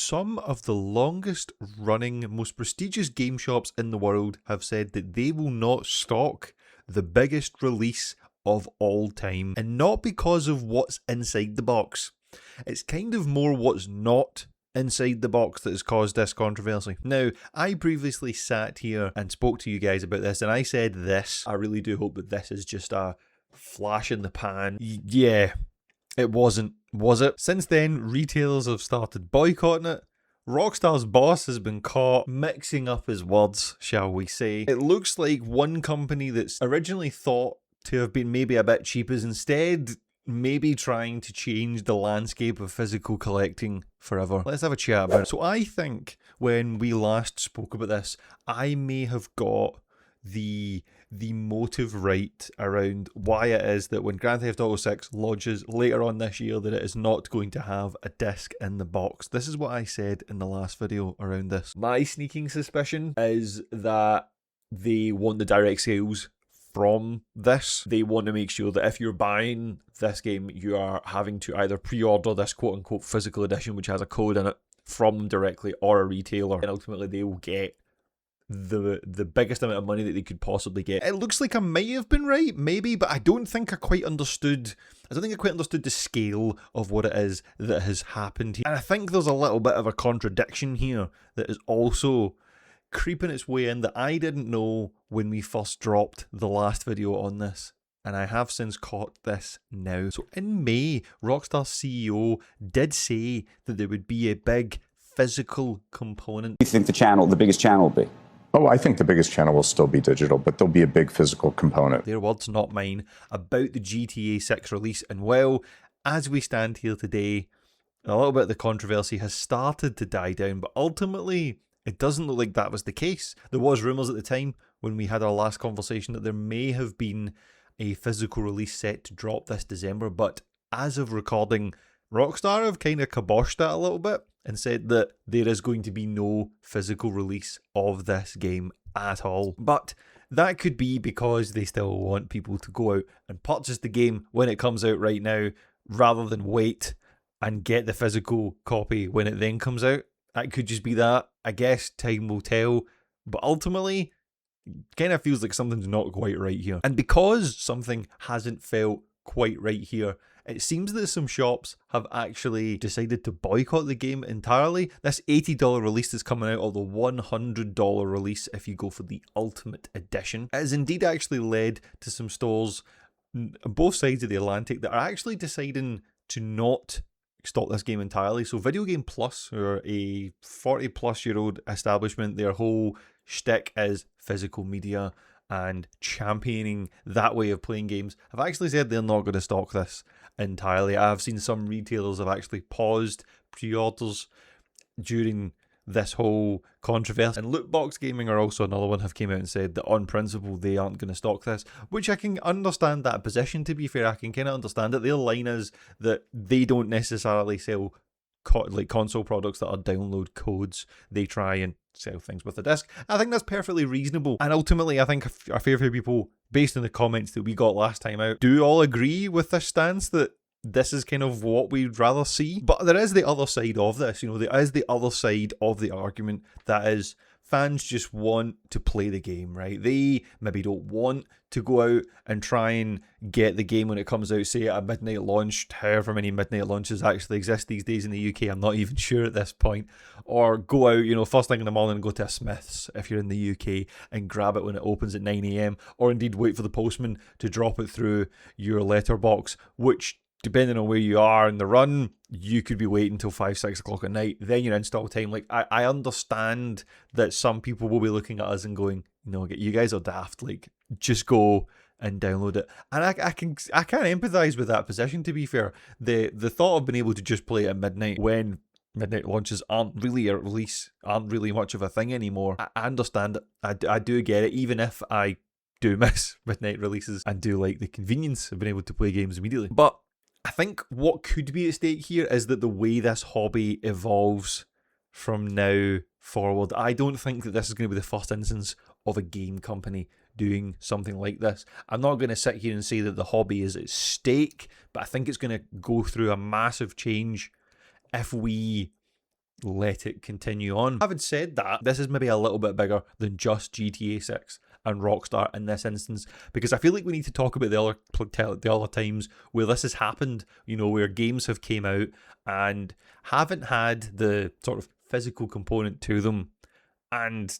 some of the longest running, most prestigious game shops in the world have said that they will not stock the biggest release of all time. And not because of what's inside the box. It's kind of more what's not inside the box that has caused this controversy. Now, I previously sat here and spoke to you guys about this, and I said this. I really do hope that this is just a flash in the pan. Yeah, it wasn't, was it? Since then, retailers have started boycotting it. Rockstar's boss has been caught mixing up his words, shall we say. It looks like one company that's originally thought to have been maybe a bit cheap is instead maybe trying to change the landscape of physical collecting forever. Let's have a chat about it. So I think when we last spoke about this, I may have got the motive right around why it is that when Grand Theft Auto 6 launches later on this year that it is not going to have a disc in the box. This is what I said in the last video around this. My sneaking suspicion is that they want the direct sales from this. They want to make sure that if you're buying this game, you are having to either pre-order this quote-unquote physical edition, which has a code in it, from them directly, or a retailer, and ultimately they will get the biggest amount of money that they could possibly get. It looks like I might have been right, maybe, but I don't think I quite understood the scale of what it is that has happened here. And I think there's a little bit of a contradiction here that is also creeping its way in that I didn't know when we first dropped the last video on this, and I have since caught this now. So in May, Rockstar's CEO did say that there would be a big physical component. What do you think the biggest channel will be? Oh, I think the biggest channel will still be digital, but there'll be a big physical component. Their words, not mine, about the GTA 6 release. And well, as we stand here today, a little bit of the controversy has started to die down, but ultimately it doesn't look like that was the case. There was rumours at the time when we had our last conversation that there may have been a physical release set to drop this December, but as of recording, Rockstar have kind of kiboshed that a little bit and said that there is going to be no physical release of this game at all. But that could be because they still want people to go out and purchase the game when it comes out right now, rather than wait and get the physical copy when it then comes out. That could just be that. I guess time will tell. But ultimately, it kind of feels like something's not quite right here. And because something hasn't felt quite right here, it seems that some shops have actually decided to boycott the game entirely. This $80 release is coming out, or the $100 release if you go for the Ultimate Edition. It has indeed actually led to some stores on both sides of the Atlantic that are actually deciding to not stock this game entirely. So Video Game Plus, who are a 40-plus-year-old establishment, their whole shtick is physical media and championing that way of playing games, have actually said they're not going to stock this entirely. I've seen some retailers have actually paused pre-orders during this whole controversy. And loot box gaming are also another one, have came out and said that on principle they aren't going to stock this, which I can understand that position, to be fair. I can kind of understand it. Their line is that they don't necessarily sell like console products that are download codes. They try and sell things with a disc. I think that's perfectly reasonable, and ultimately I think a fair few people, based on the comments that we got last time out, do all agree with this stance that this is kind of what we'd rather see. But there is the other side of this, you know, there is the other side of the argument, that is fans just want to play the game, right? They maybe don't want to go out and try and get the game when it comes out, say at a midnight launch, however many midnight launches actually exist these days in the UK, I'm not even sure at this point, or go out, you know, first thing in the morning and go to a Smith's if you're in the UK and grab it when it opens at 9 AM, or indeed wait for the postman to drop it through your letterbox, which, depending on where you are in the run, you could be waiting until 5-6 o'clock at night, then your install time. Like, I understand that some people will be looking at us and going, you know, you guys are daft, like, just go and download it. And I can empathise with that position, to be fair. The thought of being able to just play it at midnight when midnight launches aren't really a release, aren't really much of a thing anymore. I understand it. I do get it, even if I do miss midnight releases and do like the convenience of being able to play games immediately. But I think what could be at stake here is that the way this hobby evolves from now forward, I don't think that this is going to be the first instance of a game company doing something like this. I'm not going to sit here and say that the hobby is at stake, but I think it's going to go through a massive change if we let it continue on. Having said that, this is maybe a little bit bigger than just GTA 6 and Rockstar in this instance, because I feel like we need to talk about the other times where this has happened, where games have came out and haven't had the sort of physical component to them, and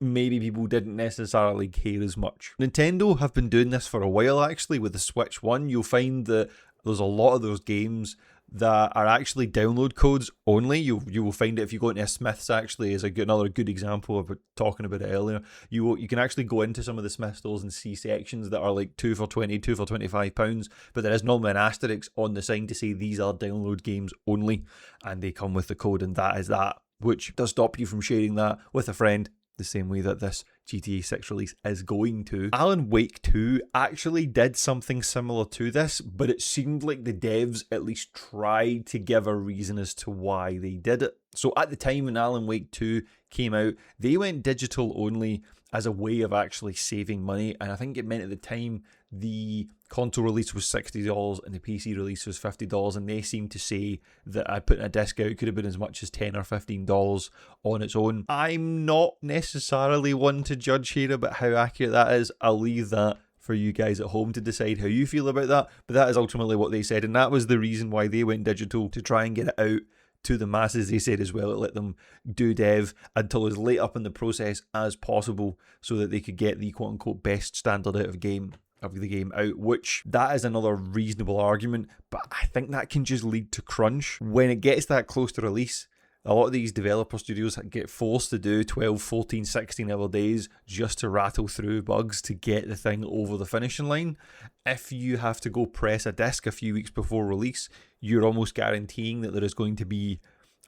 maybe people didn't necessarily care as much. Nintendo have been doing this for a while, actually. With the Switch 1, you'll find that there's a lot of those games that are actually download codes only. You will find it if you go into Smith's, actually, is another good example of talking about it earlier. You can actually go into some of the Smith stores and see sections that are like 2 for 20, 2 for £25, but there is normally an asterisk on the sign to say these are download games only, and they come with the code, and that is that, which does stop you from sharing that with a friend, the same way that this GTA 6 release is going to. Alan Wake 2 actually did something similar to this, but it seemed like the devs at least tried to give a reason as to why they did it. So at the time when Alan Wake 2 came out, they went digital only as a way of actually saving money, and I think it meant at the time the console release was $60 and the PC release was $50, and they seemed to say that I put in a disc out could have been as much as $10 or $15 on its own. I'm not necessarily one to judge here about how accurate that is. I'll leave that for you guys at home to decide how you feel about that, but that is ultimately what they said, and that was the reason why they went digital, to try and get it out to the masses. They said as well it let them do dev until as late up in the process as possible so that they could get the quote-unquote best standard out of the game out, which that is another reasonable argument, but I think that can just lead to crunch. When it gets that close to release, a lot of these developer studios get forced to do 12, 14, 16 hour days just to rattle through bugs to get the thing over the finishing line. If you have to go press a disc a few weeks before release, you're almost guaranteeing that there is going to be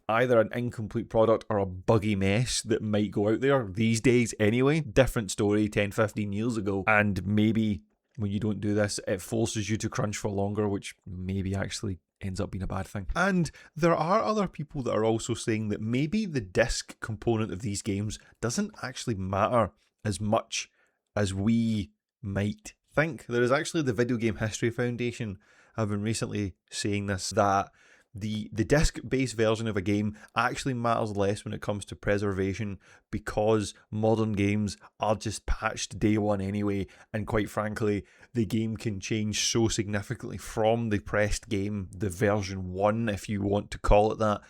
either an incomplete product or a buggy mess that might go out there these days anyway. Different story 10, 15 years ago, and maybe when you don't do this, it forces you to crunch for longer, which maybe actually ends up being a bad thing. And there are other people that are also saying that maybe the disc component of these games doesn't actually matter as much as we might think. There is actually the Video Game History Foundation have been recently saying this, that the disc-based version of a game actually matters less when it comes to preservation, because modern games are just patched day one anyway, and quite frankly, the game can change so significantly from the pressed game, the version 1, if you want to call it that,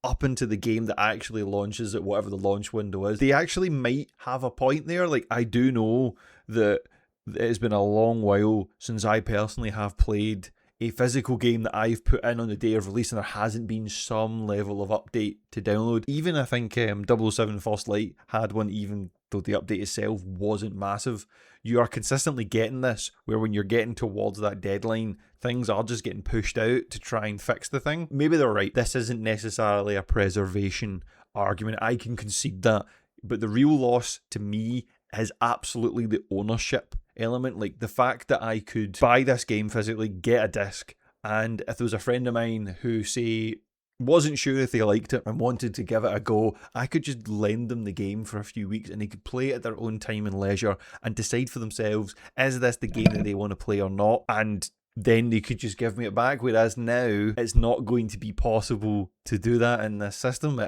up into the game that actually launches at whatever the launch window is. They actually might have a point there. Like, I do know that it's been a long while since I personally have played a physical game that I've put in on the day of release and there hasn't been some level of update to download. Even I think 007 First Light had one, even though the update itself wasn't massive. You are consistently getting this, where when you're getting towards that deadline, things are just getting pushed out to try and fix the thing. Maybe they're right. This isn't necessarily a preservation argument. I can concede that. But the real loss to me is absolutely the ownership element. Like, the fact that I could buy this game physically, get a disc, and if there was a friend of mine who, say, wasn't sure if they liked it and wanted to give it a go, I could just lend them the game for a few weeks and they could play it at their own time and leisure and decide for themselves, is this the game that they want to play or not? And then they could just give me it back. Whereas now, it's not going to be possible to do that in this system.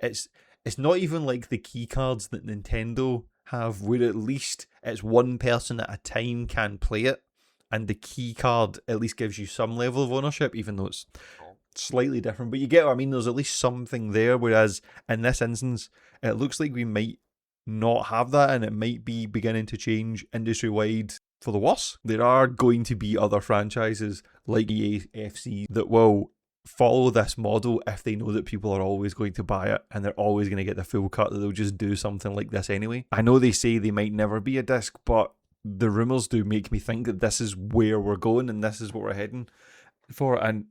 It's not even like the key cards that Nintendo have, where at least it's one person at a time can play it, and the key card at least gives you some level of ownership, even though it's slightly different. But you get what I mean, there's at least something there, whereas in this instance, it looks like we might not have that, and it might be beginning to change industry-wide for the worse. There are going to be other franchises like EAFC that will follow this model if they know that people are always going to buy it and they're always going to get the full cut, that they'll just do something like this anyway. I know they say they might never be a disc, but the rumours do make me think that this is where we're going and this is what we're heading for. And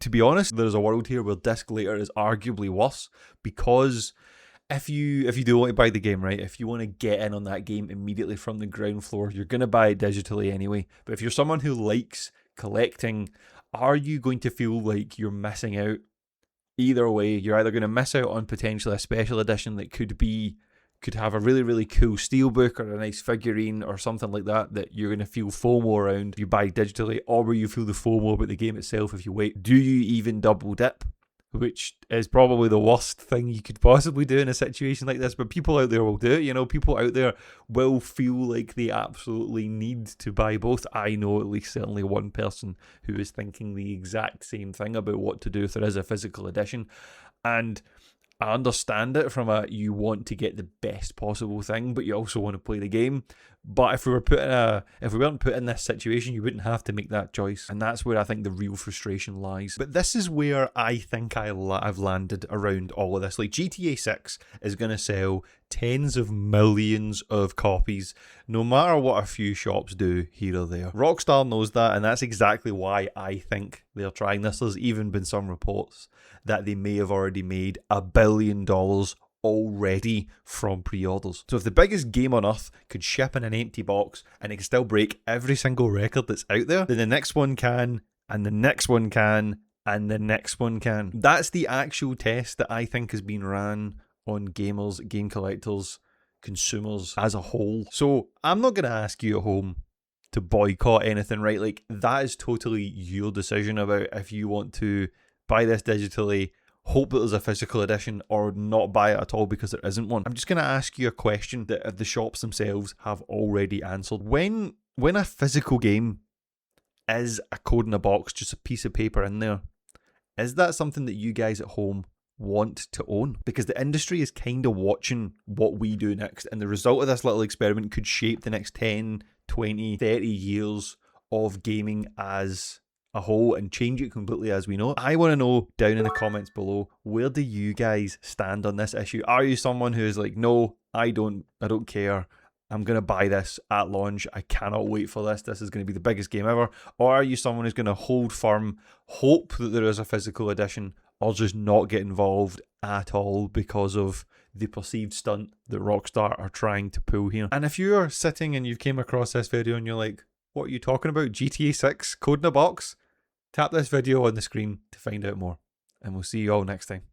to be honest, there's a world here where disc later is arguably worse, because if you do want to buy the game, right, if you want to get in on that game immediately from the ground floor, you're going to buy it digitally anyway. But if you're someone who likes collecting, are you going to feel like you're missing out? Either way, you're either going to miss out on potentially a special edition that could have a really, really cool steelbook or a nice figurine or something like that you're going to feel FOMO around if you buy digitally, or will you feel the FOMO about the game itself if you wait? Do you even double dip? which is probably the worst thing you could possibly do in a situation like this, but people out there will do it. People out there will feel like they absolutely need to buy both. I know at least certainly one person who is thinking the exact same thing about what to do if there is a physical edition, and I understand it from you want to get the best possible thing, but you also want to play the game. But if we weren't put in this situation, you wouldn't have to make that choice, and that's where I think the real frustration lies. But this is where I think I've landed around all of this. Like, GTA 6 is going to sell tens of millions of copies, no matter what a few shops do here or there. Rockstar knows that, and that's exactly why I think they're trying this. There's even been some reports that they may have already made $1 billion already from pre-orders. So if the biggest game on earth could ship in an empty box and it can still break every single record that's out there, then the next one can, and the next one can, and the next one can. That's the actual test that I think has been ran on gamers, game collectors, consumers as a whole. So I'm not going to ask you at home to boycott anything, right? Like, that is totally your decision about if you want to buy this digitally, hope that there's a physical edition, or not buy it at all because there isn't one. I'm just going to ask you a question that the shops themselves have already answered. When a physical game is a code in a box, just a piece of paper in there, is that something that you guys at home want to own? Because the industry is kind of watching what we do next, and the result of this little experiment could shape the next 10, 20, 30 years of gaming as a whole and change it completely as we know it. I want to know down in the comments below, where do you guys stand on this issue? Are you someone who is like, no, I don't care, I'm going to buy this at launch, I cannot wait for this is going to be the biggest game ever? Or are you someone who's going to hold firm, hope that there is a physical edition, or just not get involved at all because of the perceived stunt that Rockstar are trying to pull here? And if you're sitting and you've came across this video and you're like, what are you talking about? GTA 6 code in a box? Tap this video on the screen to find out more, and we'll see you all next time.